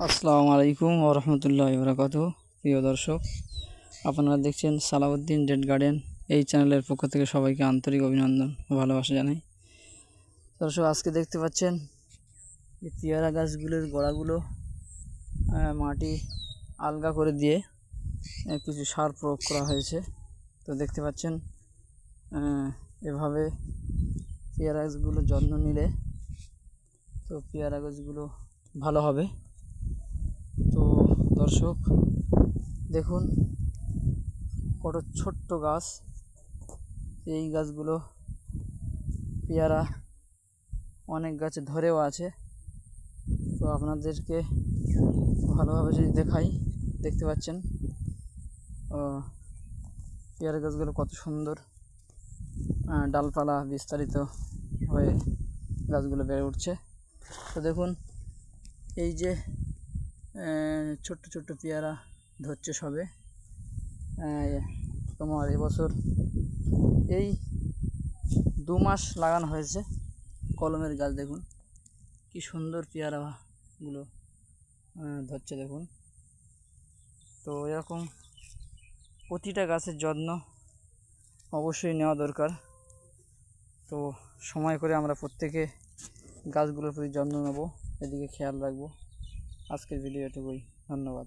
আসসালামু আলাইকুম ওয়া রাহমাতুল্লাহি ওয়া বারাকাতুহু। প্রিয় দর্শক, আপনারা দেখছেন সালাউদ্দিন ডেট গার্ডেন। এই চ্যানেলের পক্ষ থেকে সবাইকে আন্তরিক অভিনন্দন ও ভালোবাসা জানাই। দর্শক, আজকে দেখতে পাচ্ছেন এই পেয়ারা গাছগুলোর গোড়াগুলো মাটি আলগা করে দিয়ে কিছু সার প্রয়োগ করা হয়েছে। তো দেখতে পাচ্ছেন এভাবে পেয়ারা গাছগুলো যত্ন নিলে তো পেয়ারা গাছগুলো ভালো হবে। তো দর্শক দেখুন, কত ছোট্ট গাছ। এই গাছগুলো পেয়ারা অনেক গাছে ধরেও আছে। তো আপনাদেরকে ভালোভাবে যদি দেখাই, দেখতে পাচ্ছেন পেয়ারা গাছগুলো কত সুন্দর ডালপালা বিস্তারিত হয়ে গাছগুলো বেড়ে উঠছে। তো দেখুন, এই যে ছোট্ট ছোট্ট পেয়ারা ধরছে সবে। তোমার এবছর এই 2 মাস লাগানো হয়েছে কলমের গাছ। দেখুন কি সুন্দর পেয়ারাগুলো ধরছে দেখুন। তো এরকম প্রতিটা গাছের যত্ন অবশ্যই নেওয়া দরকার। তো সময় করে আমরা প্রত্যেকে গাছগুলোর প্রতি যত্ন নেব, এদিকে খেয়াল রাখবো। আজকের ভিডিও এটুকুই, ধন্যবাদ।